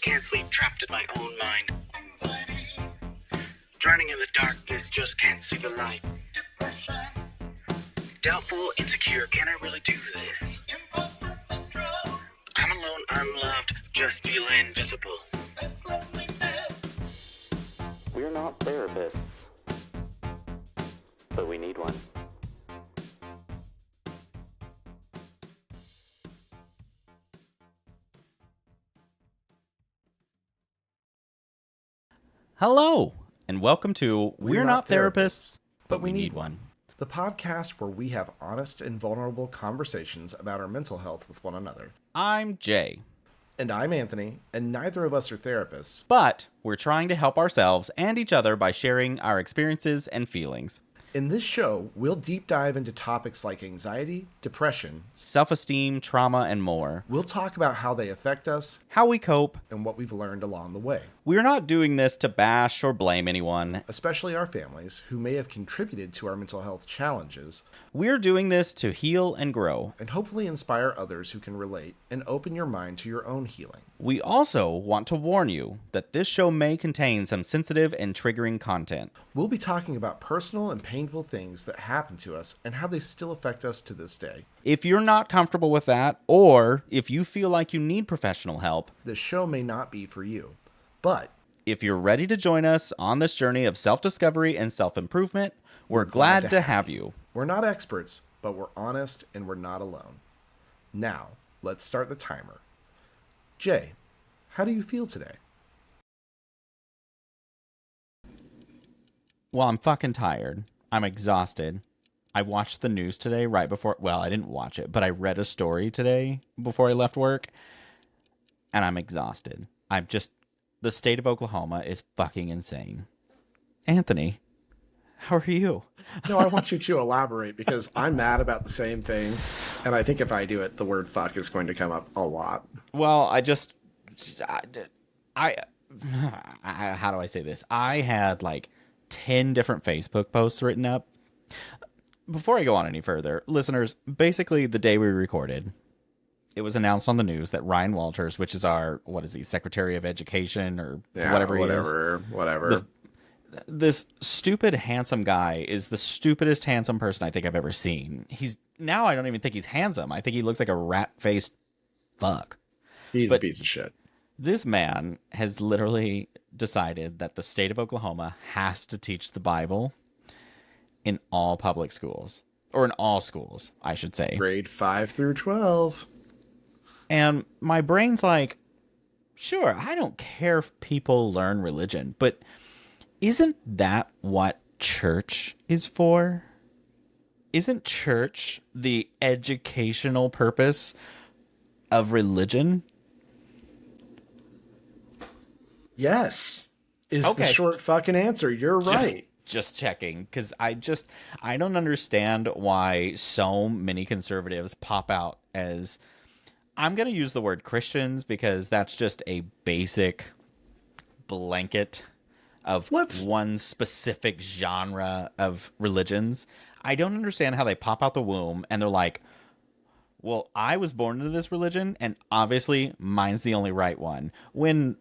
can't sleep, trapped in my own mind. Anxiety. Drowning in the darkness, just can't see the light. Depression. Doubtful, insecure, can I really do this? Imposter syndrome. I'm alone, unloved, just feel invisible. That's loneliness. We're not therapists, but we need one. Hello, and welcome to We're Not Therapists, but we need one. The podcast where we have honest and vulnerable conversations about our mental health with one another. I'm Jay. And I'm Anthony, and neither of us are therapists. But we're trying to help ourselves and each other by sharing our experiences and feelings. In this show, we'll deep dive into topics like anxiety, depression, self-esteem, trauma, and more. We'll talk about how they affect us, how we cope, and what we've learned along the way. We're not doing this to bash or blame anyone, especially our families who may have contributed to our mental health challenges. We're doing this to heal and grow, and hopefully inspire others who can relate and open your mind to your own healing. We also want to warn you that this show may contain some sensitive and triggering content. We'll be talking about personal and painful things that happen to us and how they still affect us to this day. If you're not comfortable with that, or if you feel like you need professional help, this show may not be for you. But if you're ready to join us on this journey of self-discovery and self-improvement, we're glad to have you. We're not experts, but we're honest and we're not alone. Now, let's start the timer. Jay, how do you feel today? Well, I'm fucking tired. I'm exhausted. I watched the news today right before... Well, I didn't watch it, but I read a story today before I left work. And I'm exhausted. The state of Oklahoma is fucking insane. Anthony, how are you? No, I want you to elaborate because I'm mad about the same thing. And I think if I do it, the word fuck is going to come up a lot. Well, how do I say this? I had like 10 different Facebook posts written up. Before I go on any further, listeners, basically the day we recorded, it was announced on the news that Ryan Walters, which is our, Secretary of Education or whatever he is. This stupid, handsome guy is the stupidest, handsome person I think I've ever seen. I don't even think he's handsome. I think he looks like a rat-faced fuck. He's a piece of shit. This man has literally decided that the state of Oklahoma has to teach the Bible in all public schools. Or in all schools, I should say. Grade 5 through 12. And my brain's like, sure, I don't care if people learn religion, but isn't that what church is for? Isn't church the educational purpose of religion? Yes, is the short fucking answer. You're right. Just checking, because I don't understand why so many conservatives pop out as... I'm going to use the word Christians because that's just a basic blanket of one specific genre of religions. I don't understand how they pop out the womb and they're like, well, I was born into this religion and obviously mine's the only right one. When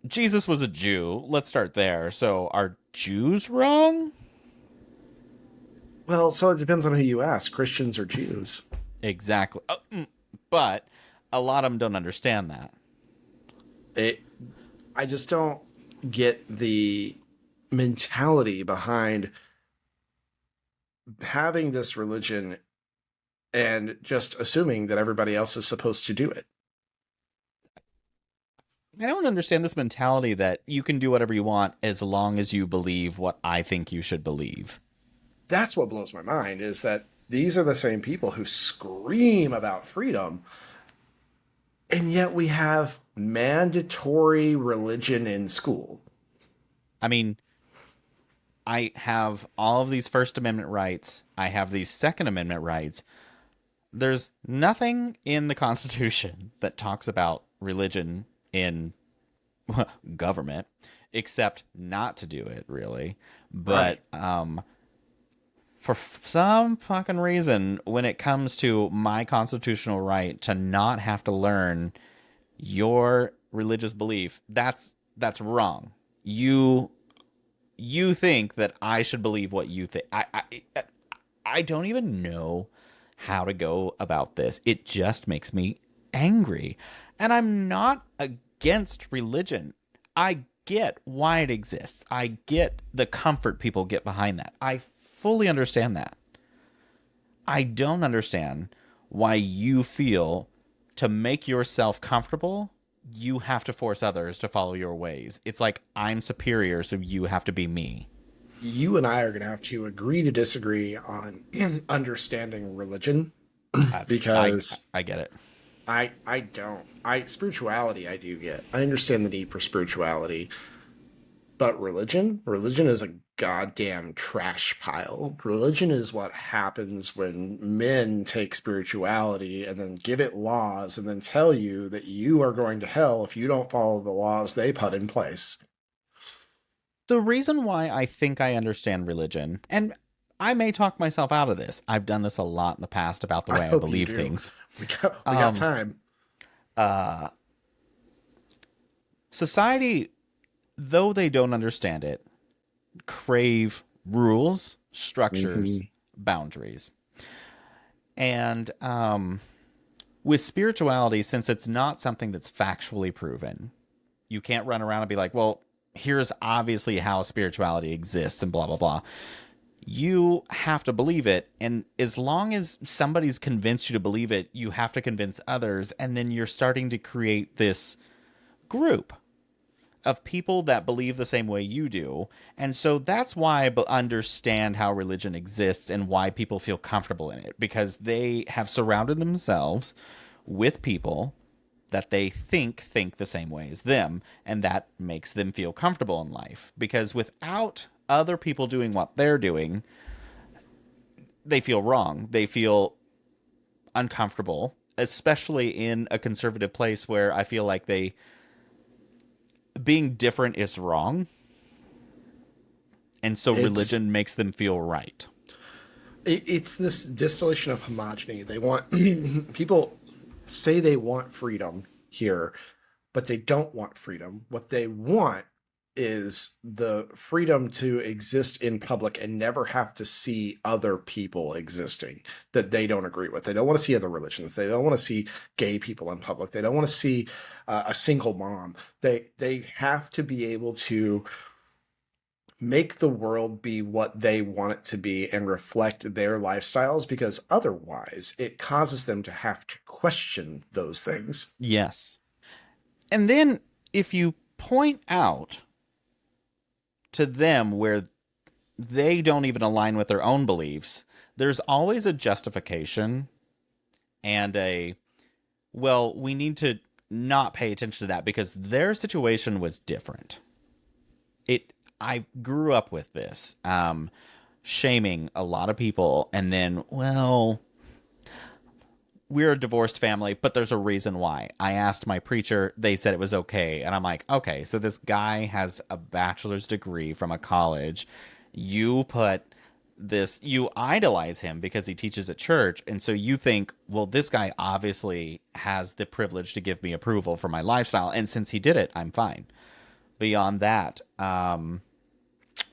Jesus was a Jew, let's start there. So are Jews wrong? Well, so it depends on who you ask, Christians or Jews. Exactly. But a lot of them don't understand that. I just don't get the mentality behind having this religion and just assuming that everybody else is supposed to do it. I don't understand this mentality that you can do whatever you want as long as you believe what I think you should believe. That's what blows my mind, is that these are the same people who scream about freedom, and yet we have mandatory religion in school. I mean, I have all of these First Amendment rights. I have these Second Amendment rights. There's nothing in the Constitution that talks about religion in government, except not to do it, really. But for some fucking reason, when it comes to my constitutional right to not have to learn your religious belief, that's wrong. You think that I should believe what you think. I don't even know how to go about this. It just makes me angry. And I'm not against religion. I get why it exists. I get the comfort people get behind that. I fully understand that. I don't understand why you feel to make yourself comfortable, you have to force others to follow your ways. It's like I'm superior, so you have to be me. You and I are going to have to agree to disagree on understanding religion because I get it. I don't. Spirituality I do get. I understand the need for spirituality. But religion is a goddamn trash pile. Religion is what happens when men take spirituality and then give it laws and then tell you that you are going to hell if you don't follow the laws they put in place. The reason why I think I understand religion, and I may talk myself out of this. I've done this a lot in the past about the way I believe things. We got time. Society, though they don't understand it, crave rules, structures, boundaries. And with spirituality, since it's not something that's factually proven, you can't run around and be like, well, here's obviously how spirituality exists and blah, blah, blah. You have to believe it. And as long as somebody's convinced you to believe it, you have to convince others. And then you're starting to create this group of people that believe the same way you do. And so that's why I understand how religion exists and why people feel comfortable in it, because they have surrounded themselves with people that they think the same way as them, and that makes them feel comfortable in life. Because without other people doing what they're doing, they feel wrong. They feel uncomfortable, especially in a conservative place where I feel like being different is wrong. And so religion makes them feel right. It's this distillation of homogeneity. They want people say they want freedom here, but they don't want freedom. What they want is the freedom to exist in public and never have to see other people existing that they don't agree with. They don't want to see other religions. They don't want to see gay people in public. They don't want to see a single mom. They have to be able to make the world be what they want it to be and reflect their lifestyles, because otherwise it causes them to have to question those things. Yes. And then if you point out to them where they don't even align with their own beliefs, there's always a justification and well, we need to not pay attention to that because their situation was different. I grew up with this, shaming a lot of people, and then, well, we're a divorced family, but there's a reason why. I asked my preacher, they said it was okay, and I'm like, okay, so this guy has a bachelor's degree from a college. You idolize him because he teaches at church, and so you think, well, this guy obviously has the privilege to give me approval for my lifestyle, and since he did it, I'm fine. Beyond that,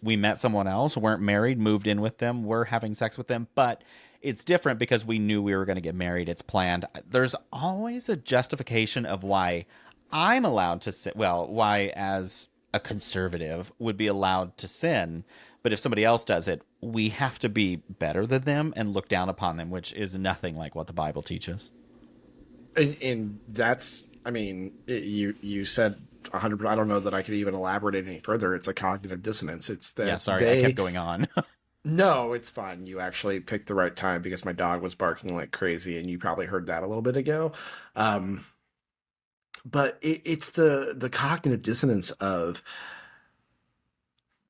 we met someone else, weren't married, moved in with them, we're having sex with them, but it's different because we knew we were going to get married. It's planned. There's always a justification of why I'm allowed to sin. Well, why as a conservative would be allowed to sin. But if somebody else does it, we have to be better than them and look down upon them, which is nothing like what the Bible teaches. And that's, I mean, you said 100%. I don't know that I could even elaborate any further. It's a cognitive dissonance. It's that. Yeah, sorry, I kept going on. No, it's fine. You actually picked the right time because my dog was barking like crazy, and you probably heard that a little bit ago. But it's the cognitive dissonance of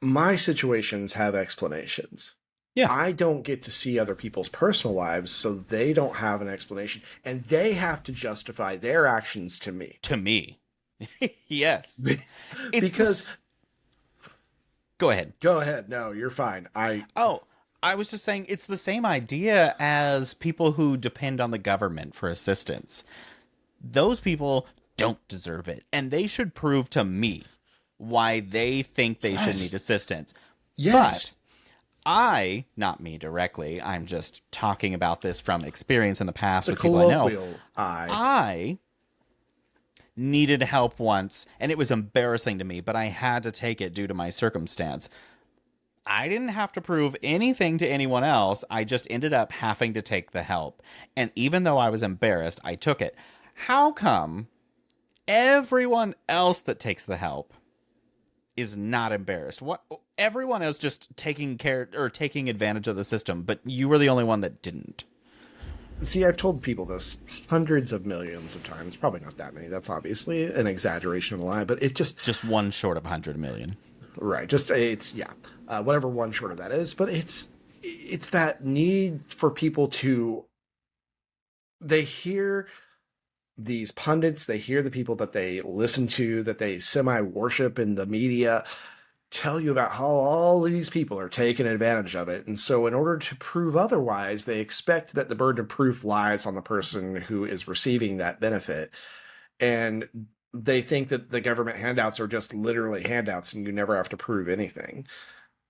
my situations have explanations. Yeah. I don't get to see other people's personal lives, so they don't have an explanation, and they have to justify their actions to me. To me. Yes. Because Go ahead. Go ahead. No, you're fine. I was just saying it's the same idea as people who depend on the government for assistance. Those people don't deserve it. And they should prove to me why they think they should need assistance. Yes. But not me directly, I'm just talking about this from experience in the past with people I know. I needed help once, and it was embarrassing to me, but I had to take it due to my circumstance. I didn't have to prove anything to anyone else. I just ended up having to take the help. And even though I was embarrassed, I took it. How come everyone else that takes the help is not embarrassed? What, everyone else just taking advantage of the system, but you were the only one that didn't. See, I've told people this hundreds of millions of times. Probably not that many. That's obviously an exaggeration of a lie, but it just one short of 100 million. Right. It's whatever one short of that is, but it's that need for people to, they hear these pundits, they hear the people that they listen to, that they semi-worship in the media, tell you about how all of these people are taking advantage of it. And so in order to prove otherwise, they expect that the burden of proof lies on the person who is receiving that benefit. And they think that the government handouts are just literally handouts and you never have to prove anything.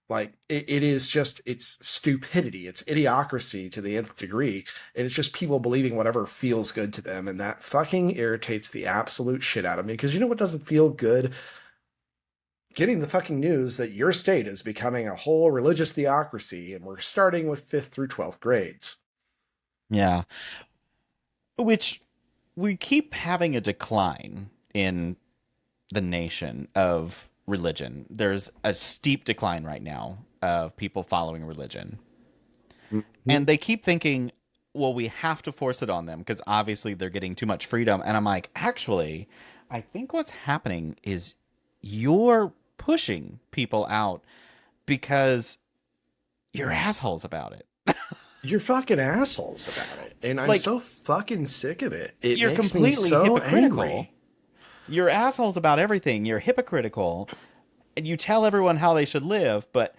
Like, it is just, it's stupidity. It's idiocracy to the nth degree. And it's just people believing whatever feels good to them. And that fucking irritates the absolute shit out of me. Because you know what doesn't feel good? Getting the fucking news that your state is becoming a whole religious theocracy and we're starting with 5th through 12th grades. Yeah. Which we keep having a decline in the nation of religion. There's a steep decline right now of people following religion. Mm-hmm. And they keep thinking, well, we have to force it on them because obviously they're getting too much freedom. And I'm like, actually, I think what's happening is you're pushing people out because you're assholes about it. You're fucking assholes about it. And I'm so fucking sick of it. It you're makes completely me so hypocritical. Angry. You're assholes about everything. You're hypocritical. And you tell everyone how they should live. But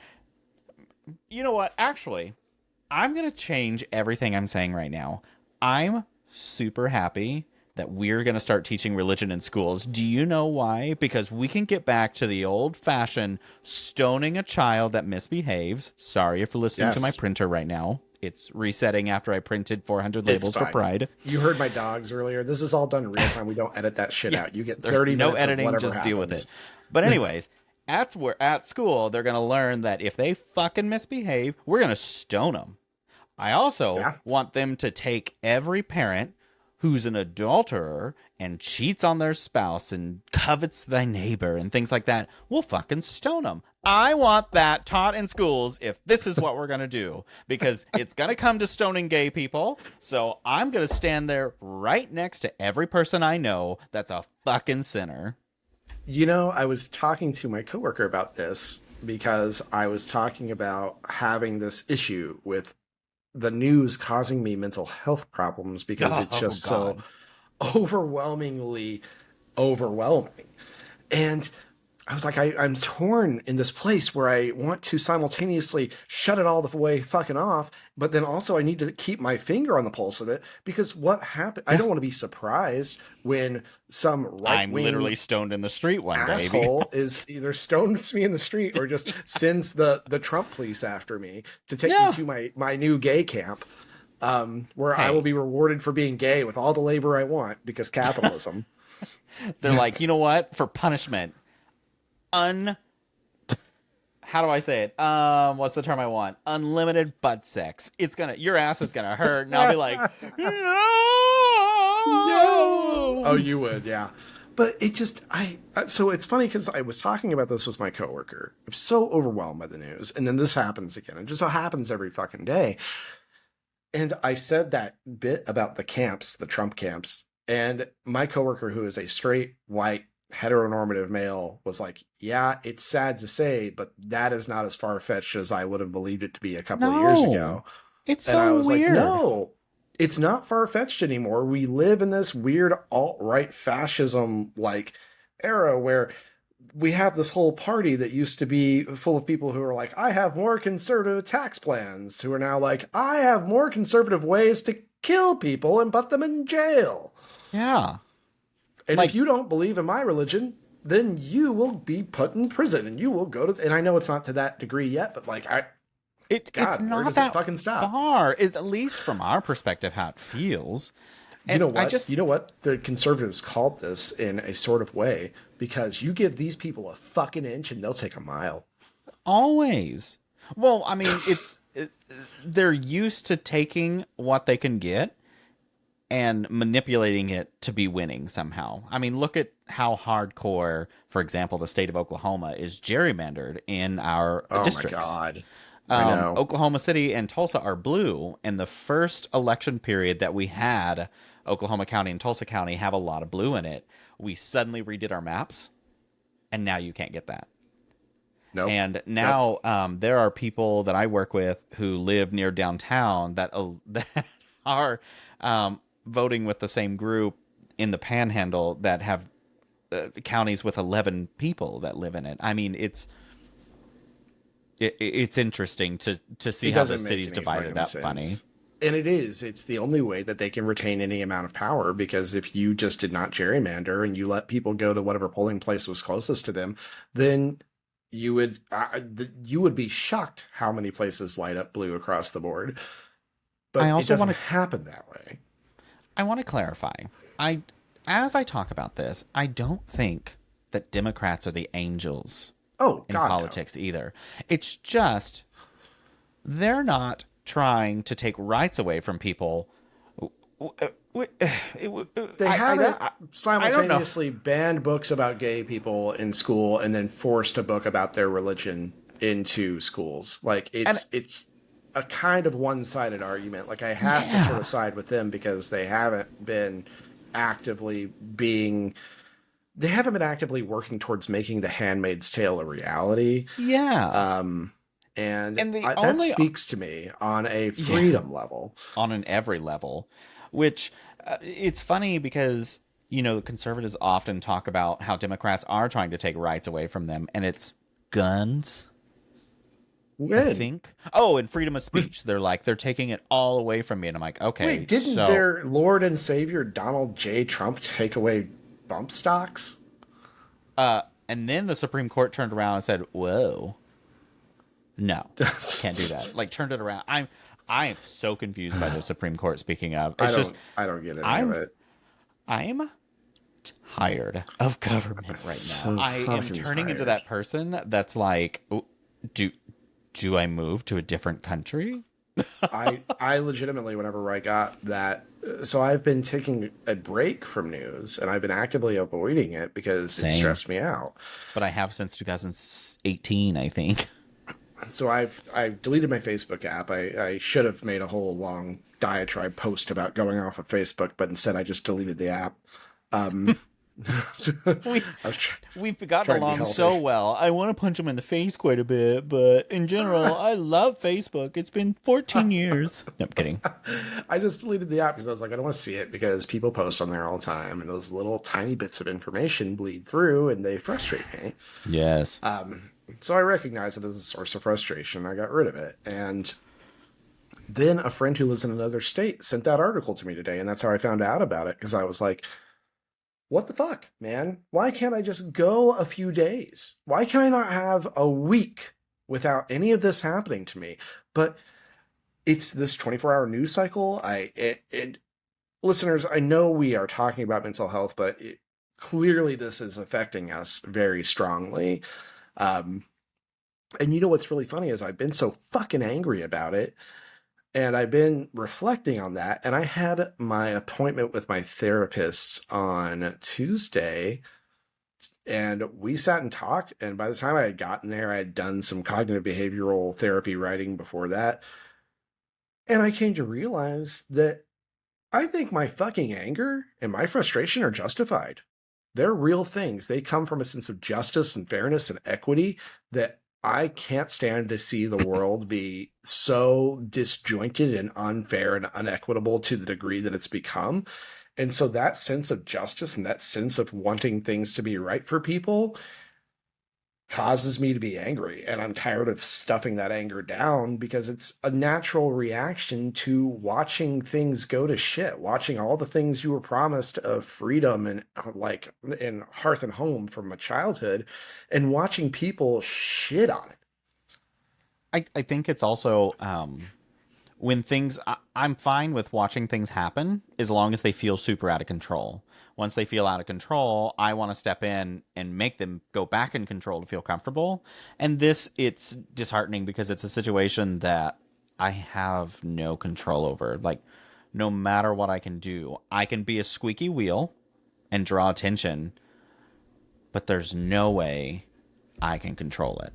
you know what? Actually, I'm going to change everything I'm saying right now. I'm super happy that we're going to start teaching religion in schools. Do you know why? Because we can get back to the old-fashioned stoning a child that misbehaves. Sorry if you're listening to my printer right now. It's resetting after I printed 400 labels for Pride. You heard my dogs earlier. This is all done in real time. We don't edit that shit out. You get 30 minutes no editing, of whatever just happens. deal with it. But anyways, at school, they're going to learn that if they fucking misbehave, we're going to stone them. I also want them to take every parent who's an adulterer and cheats on their spouse and covets thy neighbor and things like that. We'll fucking stone them. I want that taught in schools if this is what we're going to do, because it's going to come to stoning gay people. So I'm going to stand there right next to every person I know that's a fucking sinner. You know, I was talking to my coworker about this because I was talking about having this issue with the news causing me mental health problems because it's just so overwhelmingly overwhelming. And I was like, I'm torn in this place where I want to simultaneously shut it all the way fucking off, but then also I need to keep my finger on the pulse of it because what happened? I don't want to be surprised when some right-wing I'm literally stoned in the street one day. Asshole is either stones me in the street or just sends the Trump police after me to take me to my new gay camp, where I will be rewarded for being gay with all the labor I want because capitalism. They're like, you know what? For punishment. How do I say it? What's the term I want? Unlimited butt sex. Your ass is gonna hurt, and I'll be like, no. Oh, you would, yeah. But it just, so it's funny because I was talking about this with my coworker. I'm so overwhelmed by the news, and then this happens again. It just happens every fucking day. And I said that bit about the camps, the Trump camps, and my coworker, who is a straight, white, heteronormative male, was like, yeah, it's sad to say, but that is not as far-fetched as I would have believed it to be a couple of years ago. It's and I was weird. Like, no, it's not far-fetched anymore. We live in this weird alt-right fascism like era where we have this whole party that used to be full of people who are like, I have more conservative tax plans, who are now like, I have more conservative ways to kill people and put them in jail. Yeah. And if Like you don't believe in my religion, then you will be put in prison and you will go to, and I know it's not to that degree yet, but like, it's God, where not does it that fucking stop? far, is at least from our perspective how it feels. You And know I what? just You know what? The conservatives called this in a sort of way because you give these people a fucking inch and they'll take a mile. always. Well, I mean, they're used to taking what they can get and manipulating it to be winning somehow. I mean, look at how hardcore, for example, the state of Oklahoma is gerrymandered in our Oh my districts. God. I know. Oklahoma City and Tulsa are blue, and the first election period that we had, Oklahoma County and Tulsa County have a lot of blue in it. We suddenly redid our maps, and now you can't get that. Nope. And Nope. now there are people that I work with who live near downtown that that are voting with the same group in the Panhandle that have counties with 11 people that live in it. I mean, it's interesting to see It how the doesn't make city's any divided fucking up sense. funny. And it is. It's the only way that they can retain any amount of power because if you just did not gerrymander and you let people go to whatever polling place was closest to them, then you would be shocked how many places light up blue across the board. I But it also doesn't want to happen that way. I want to clarify. I as I talk about this, I don't think that Democrats are the angels Oh in God, politics either. It's just they're not trying to take rights away from people. they I haven't don't know. simultaneously banned books about gay people in school and then forced a book about their religion into schools. Like And it's a kind of one-sided argument. Like I have to sort yeah, of side with them because actively being they haven't been actively working towards making The Handmaid's Tale a reality. yeah. And And the that only speaks to me on a yeah freedom level. on an every level, which it's funny because conservatives often talk about how Democrats are trying to take rights away from them, and it's guns. I When? think. Oh, and freedom of speech. They're taking it all away from me, and I'm like, okay, Wait, didn't so their Lord and Savior Donald J. Trump take away bump stocks? and then the Supreme Court turned around and said, "Whoa, no, can't do that." Like turned it around. I am so confused by the Supreme Court. Speaking of, it's just I don't get any I'm of it. I'm tired of government right now. So I am fucking turning into tired. that person that's like, "Oh, do I move to a different country?" I legitimately, whenever I got that, so I've been taking a break from news and I've been actively avoiding it because it Same. stressed me out. But I have since 2018, I think. So I've deleted my Facebook app. I should have made a whole long diatribe post about going off of Facebook, but instead I just deleted the app. So We I was we've gotten trying to be along healthy. so well. I want to punch him in the face quite a bit, but in general, I love Facebook. It's been 14 years. No, I'm kidding. I just deleted the app because I was like, I don't want to see it because people post on there all the time, and those little tiny bits of information bleed through, and they frustrate me. Yes. So I recognized it as a source of frustration. I got rid of it, and then a friend who lives in another state sent that article to me today, and that's how I found out about it because I was like, what the fuck, man? Why can't I just go a few days? Why can I not have a week without any of this happening to me? But it's this 24-hour news cycle. And listeners, I know we are talking about mental health, but clearly this is affecting us very strongly. And you know what's really funny is I've been so fucking angry about it. And I've been reflecting on that. And I had my appointment with my therapist on Tuesday. And we sat and talked. And by the time I had gotten there, I had done some cognitive behavioral therapy writing before that. And I came to realize that I think my fucking anger and my frustration are justified. They're real things. They come from a sense of justice and fairness and equity that I can't stand to see the world be so disjointed and unfair and unequitable to the degree that it's become. And so that sense of justice and that sense of wanting things to be right for people causes me to be angry. And I'm tired of stuffing that anger down because it's a natural reaction to watching things go to shit, watching all the things you were promised of freedom and like in hearth and home from a childhood and watching people shit on it. I think it's also when I'm fine with watching things happen as long as they feel super out of control. Once they feel out of control, I want to step in and make them go back in control to feel comfortable. And it's disheartening because it's a situation that I have no control over. Like, no matter what I can do, I can be a squeaky wheel and draw attention, but there's no way I can control it.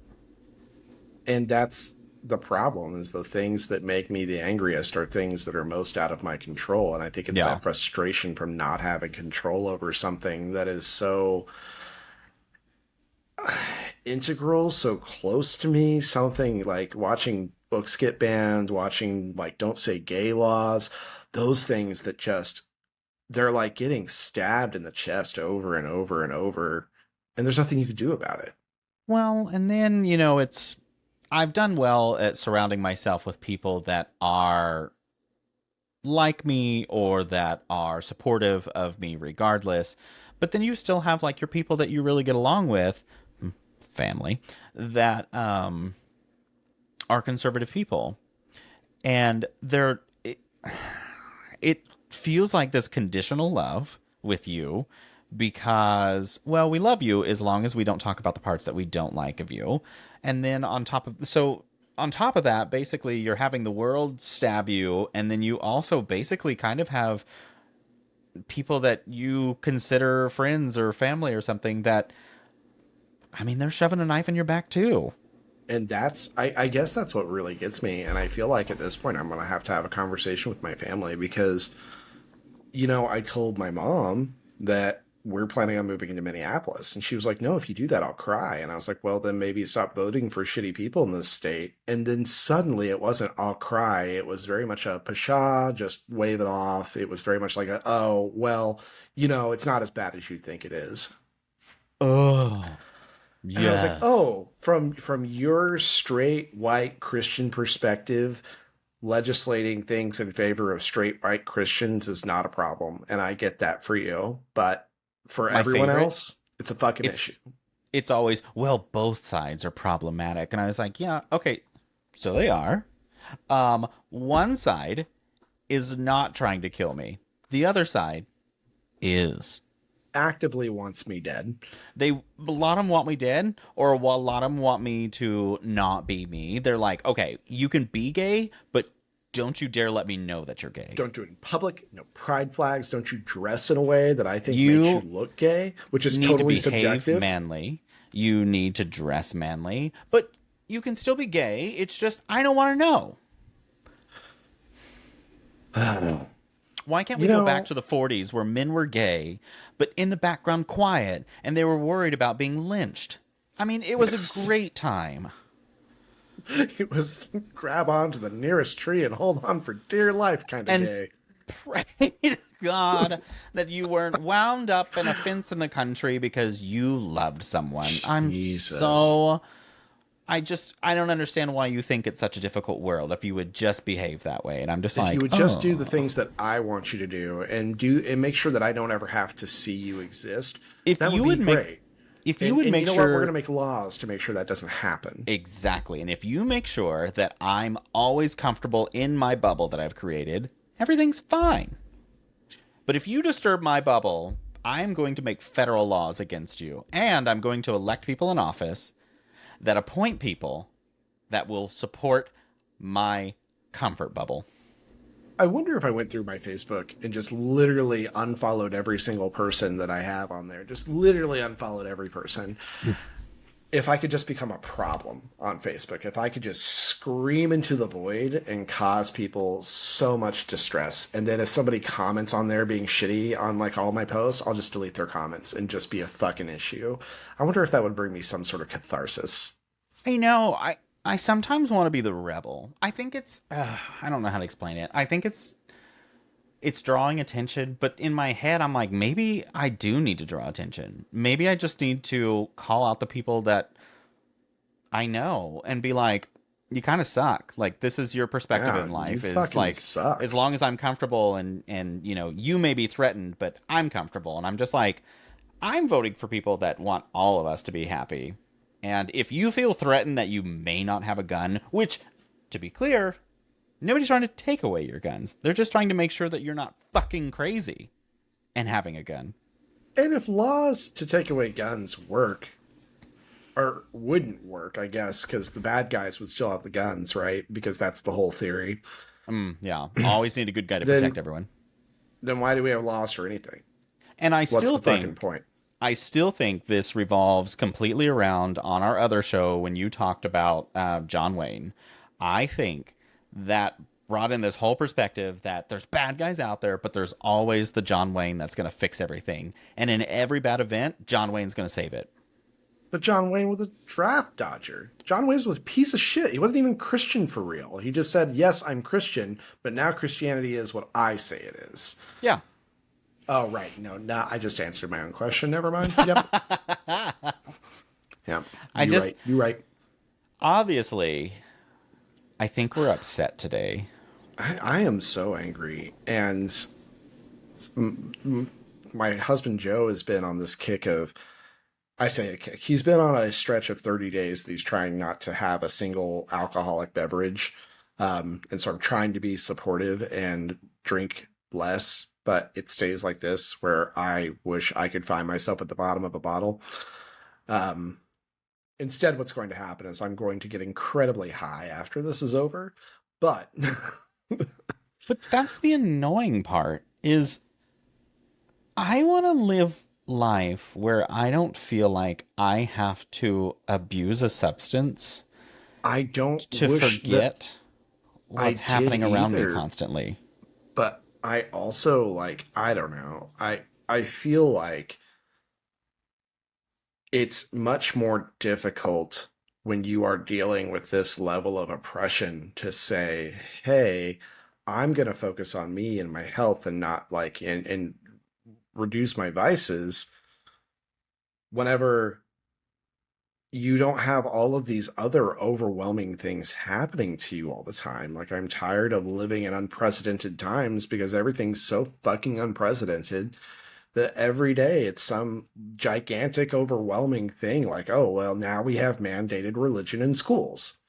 And that's the problem, is the things that make me the angriest are things that are most out of my control. And I think it's Yeah. that frustration from not having control over something that is so integral, so close to me. Something like watching books get banned, watching like don't say gay laws, those things that just, they're like getting stabbed in the chest over and over and over, and there's nothing you can do about it. Well, and then, I've done well at surrounding myself with people that are like me or that are supportive of me regardless. But then you still have like your people that you really get along with, family, that are conservative people. And it feels like this conditional love with you because, well, we love you as long as we don't talk about the parts that we don't like of you. And then on top of that, basically you're having the world stab you, and then you also basically kind of have people that you consider friends or family or something that, I mean, they're shoving a knife in your back too. And that's, I guess that's what really gets me. And I feel like at this point I'm going to have a conversation with my family because, I told my mom that we're planning on moving into Minneapolis. And she was like, no, if you do that, I'll cry. And I was like, well, then maybe stop voting for shitty people in this state. And then suddenly it wasn't I'll cry. It was very much a pshaw, just wave it off. It was very much like, oh, well, it's not as bad as you think it is. Oh, And I was like, yes. oh, from your straight white Christian perspective, legislating things in favor of straight white Christians is not a problem. And I get that for you. But for My everyone favorite, else, it's a fucking issue. it's it's always, well, both sides are problematic. And I was like, yeah, okay, so they are. One side is not trying to kill me. The other side is. Actively wants me dead. A lot of them want me dead, or a lot of them want me to not be me. They're like, okay, you can be gay, but don't you dare let me know that you're gay. Don't do it in public. No pride flags. Don't you dress in a way that I think You makes you look gay, which is need totally to behave subjective. manly. You need to dress manly, but you can still be gay. It's just, I don't want to know. Why can't we go back to the 40s where men were gay, but in the background quiet, and they were worried about being lynched? I mean, it was a great time. It was grab onto the nearest tree and hold on for dear life kind of And gay. pray to God that you weren't wound up in a fence in the country because you loved someone. Jesus. I don't understand why you think it's such a difficult world if you would just behave that way. And I'm just If like, you would just do the things that I want you to do and make sure that I don't ever have to see you exist, if that you would would be make, great. if you would And make you know what? We're sure, going to make laws to make sure that doesn't happen. exactly. And if you make sure that I'm always comfortable in my bubble that I've created, everything's fine. But if you disturb my bubble, I'm going to make federal laws against you. And I'm going to elect people in office that appoint people that will support my comfort bubble. I wonder if I went through my Facebook and just literally unfollowed every single person that I have on there. Just literally unfollowed every person. If I could just become a problem on Facebook, if I could just scream into the void and cause people so much distress. And then if somebody comments on there being shitty on like all my posts, I'll just delete their comments and just be a fucking issue. I wonder if that would bring me some sort of catharsis. I sometimes want to be the rebel. I think it's I don't know how to explain it. I think it's drawing attention, but in my head I'm like, maybe I do need to draw attention. Maybe I just need to call out the people that I know, and be like, you kind of suck. Like, this is your perspective Yeah, in you life, is fucking like, as suck. long as I'm comfortable and you may be threatened, but I'm comfortable. And I'm just like, I'm voting for people that want all of us to be happy. And if you feel threatened that you may not have a gun, which, to be clear, nobody's trying to take away your guns. They're just trying to make sure that you're not fucking crazy and having a gun. And if laws to take away guns work, or wouldn't work, I guess, because the bad guys would still have the guns, right? Because that's the whole theory. Yeah. Always need a good guy to protect Then, everyone. then why do we have laws for anything? And What's the fucking point? I still think this revolves completely around on our other show when you talked about John Wayne. I think that brought in this whole perspective that there's bad guys out there, but there's always the John Wayne that's going to fix everything. And in every bad event, John Wayne's going to save it. But John Wayne was a draft dodger. John Wayne was a piece of shit. He wasn't even Christian for real. He just said, yes, I'm Christian, but now Christianity is what I say it is. Yeah. Oh, right. No, I just answered my own question. Never mind. Yep. Yeah. You're right. Obviously, I think we're upset today. I am so angry. And my husband Joe has been on this kick of, I say a kick. He's been on a stretch of 30 days that he's trying not to have a single alcoholic beverage. And so I'm trying to be supportive and drink less, but it stays like this where I wish I could find myself at the bottom of a bottle. Instead, what's going to happen is I'm going to get incredibly high after this is over. But But that's the annoying part is I want to live life where I don't feel like I have to abuse a substance I don't to wish forget I what's happening did around me either. constantly. But I also like, I don't know. I feel like it's much more difficult when you are dealing with this level of oppression to say, hey, I'm going to focus on me and my health and not like, and reduce my vices whenever you don't have all of these other overwhelming things happening to you all the time. Like, I'm tired of living in unprecedented times because everything's so fucking unprecedented that every day it's some gigantic, overwhelming thing. Like, oh, well, now we have mandated religion in schools.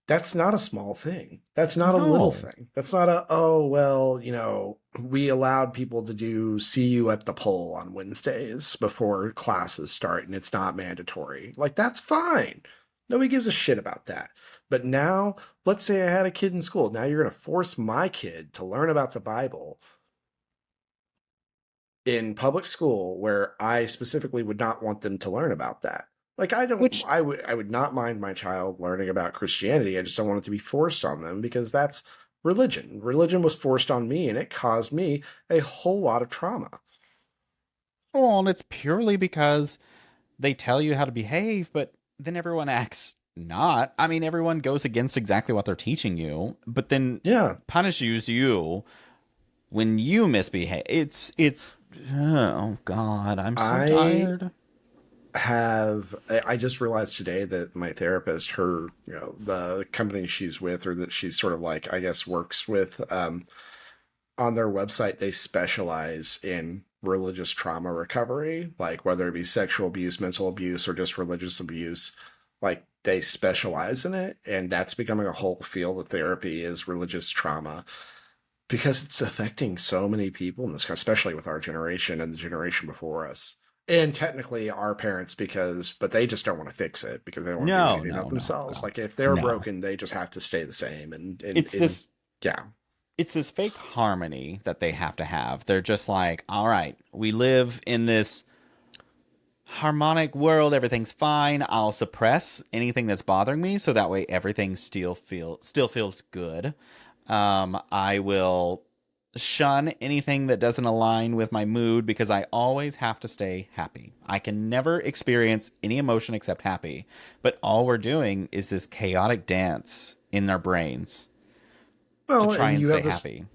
That's not a small thing. That's not a little No. thing. That's not a, oh, well, we allowed people to see you at the poll on Wednesdays before classes start and it's not mandatory. Like, that's fine. Nobody gives a shit about that. But now, let's say I had a kid in school. Now you're going to force my kid to learn about the Bible in public school where I specifically would not want them to learn about that. Like, Which, I would not mind my child learning about Christianity. I just don't want it to be forced on them because that's religion. Religion was forced on me and it caused me a whole lot of trauma. well, and it's purely because they tell you how to behave, but then everyone acts not. I mean, everyone goes against exactly what they're teaching you, but then Yeah. punishes you when you misbehave. It's oh god, I'm so I tired. I just realized today that my therapist, her, the company she's with or that she's sort of like, I guess, works with, on their website, they specialize in religious trauma recovery, like whether it be sexual abuse, mental abuse, or just religious abuse. Like, they specialize in it, and that's becoming a whole field of therapy is religious trauma because it's affecting so many people in this, especially with our generation and the generation before us. And technically our parents, but they just don't want to fix it because they don't want to do No, anything about no, no, themselves. no. Like, if they're No. broken, they just have to stay the same. It's this Yeah. it's this fake harmony that they have to have. They're just like, all right, we live in this harmonic world, everything's fine. I'll suppress anything that's bothering me so that way everything still feels good. I will shun anything that doesn't align with my mood because I always have to stay happy. I can never experience any emotion except happy. But all we're doing is this chaotic dance in their brains to Well, try and and you stay have this, happy.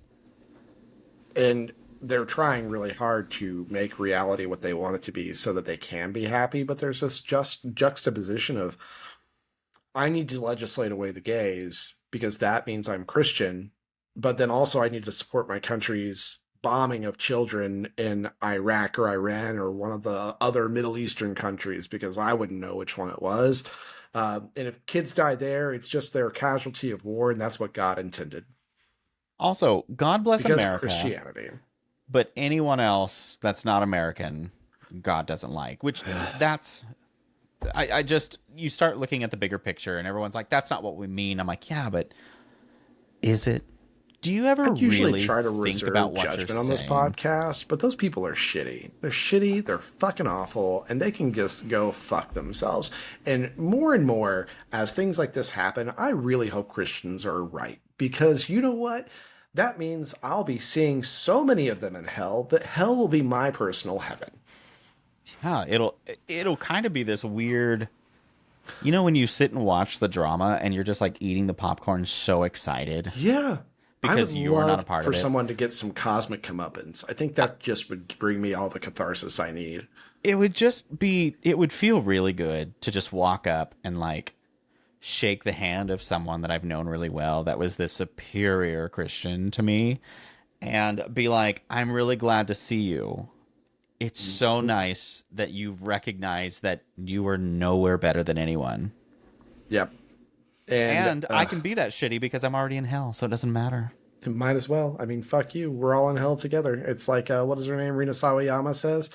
and they're trying really hard to make reality what they want it to be so that they can be happy. But there's this just juxtaposition of I need to legislate away the gays because that means I'm Christian, but then also I need to support my country's bombing of children in Iraq or Iran or one of the other Middle Eastern countries because I wouldn't know which one it was. And if kids die there, it's just their casualty of war, and that's what God intended. Also, God bless Because America, Christianity. but anyone else that's not American, God doesn't like. Which that's I just you start looking at the bigger picture, and everyone's like, "That's not what we mean." I'm like, "Yeah, but is it?" Do you ever I usually really try to think reserve about what judgment you're on this saying? podcast, but those people are shitty. They're shitty, they're fucking awful, and they can just go fuck themselves. And more, as things like this happen, I really hope Christians are right. Because you know what? That means I'll be seeing so many of them in hell that hell will be my personal heaven. Yeah, it'll kind of be this weird. You know when you sit and watch the drama and you're just like eating the popcorn, so excited Yeah. because I would you're not a love part for of it. someone to get some cosmic comeuppance. I think that just would bring me all the catharsis I need. It would just be. It would feel really good to just walk up and like shake the hand of someone that I've known really well that was this superior Christian to me and be like, I'm really glad to see you. It's so nice that you've recognized that you are nowhere better than anyone. Yep. And I can be that shitty because I'm already in hell, so it doesn't matter. Might as well. I mean, fuck you. We're all in hell together. It's like, what is her name? Rina Sawayama says,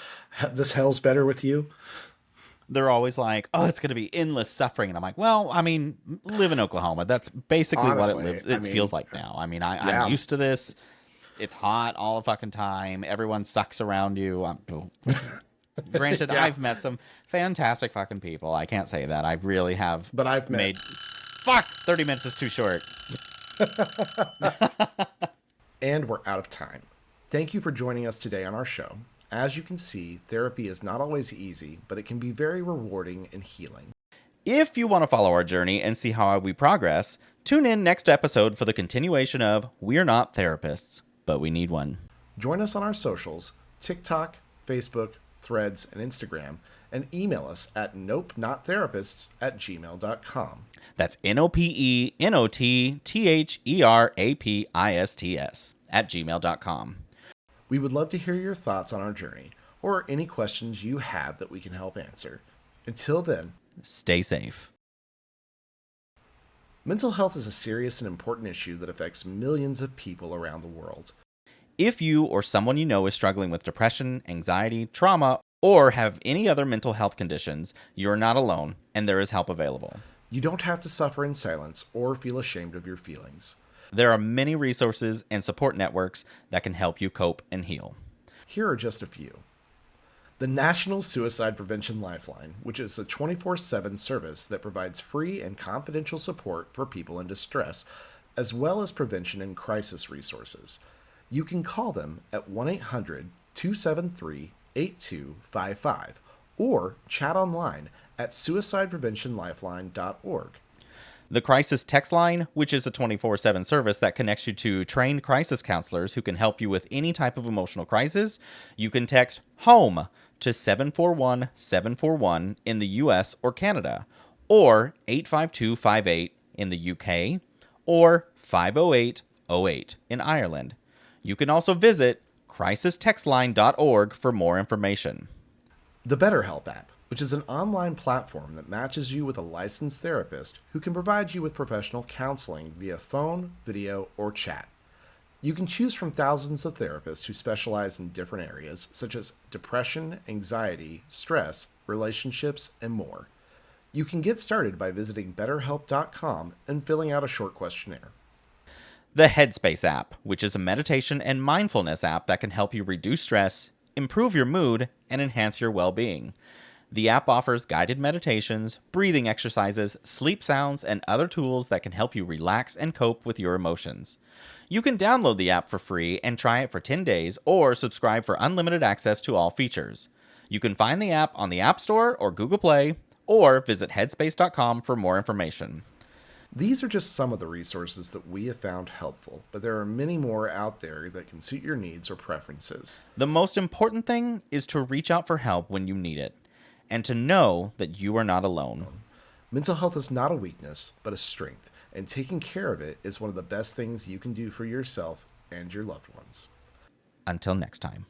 this hell's better with you. They're always like, oh, it's going to be endless suffering. And I'm like, well, I mean, live in Oklahoma. That's basically Honestly, what it feels like now. I mean, yeah. I'm used to this. It's hot all the fucking time. Everyone sucks around you. Granted, Yeah. I've met some fantastic fucking people. I can't say that. I really have. But I've met- made. Fuck! 30 minutes is too short. And we're out of time. Thank you for joining us today on our show. As you can see, therapy is not always easy, but it can be very rewarding and healing. If you want to follow our journey and see how we progress, tune in next episode for the continuation of We're Not Therapists, but We Need One. Join us on our socials, TikTok, Facebook, Threads, and Instagram, and email us at nopenotttherapists@gmail.com. That's NOPENOTTHERAPISTS We would love to hear your thoughts on our journey, or any questions you have that we can help answer. Until then, Stay safe. mental health is a serious and important issue that affects millions of people around the world. If you or someone you know is struggling with depression, anxiety, trauma, or have any other mental health conditions, you're not alone, and there is help available. You don't have to suffer in silence or feel ashamed of your feelings. There are many resources and support networks that can help you cope and heal. Here are just a few. The National Suicide Prevention Lifeline, which is a 24/7 service that provides free and confidential support for people in distress, as well as prevention and crisis resources. You can call them at 1-800-273-8255 or chat online at suicidepreventionlifeline.org. The Crisis Text Line, which is a 24/7 service that connects you to trained crisis counselors who can help you with any type of emotional crisis. You can text HOME to 741-741 in the US or Canada, or 85258 in the UK, or 50808 in Ireland. You can also visit crisistextline.org for more information. The BetterHelp app, which is an online platform that matches you with a licensed therapist who can provide you with professional counseling via phone, video, or chat. You can choose from thousands of therapists who specialize in different areas such as depression, anxiety, stress, relationships, and more. You can get started by visiting betterhelp.com and filling out a short questionnaire. The Headspace app, which is a meditation and mindfulness app that can help you reduce stress, improve your mood, and enhance your well-being. The app offers guided meditations, breathing exercises, sleep sounds, and other tools that can help you relax and cope with your emotions. You can download the app for free and try it for 10 days or subscribe for unlimited access to all features. You can find the app on the App Store or Google Play, or visit headspace.com for more information. These are just some of the resources that we have found helpful, but there are many more out there that can suit your needs or preferences. The most important thing is to reach out for help when you need it, and to know that you are not alone. Mental health is not a weakness, but a strength, and taking care of it is one of the best things you can do for yourself and your loved ones. Until next time.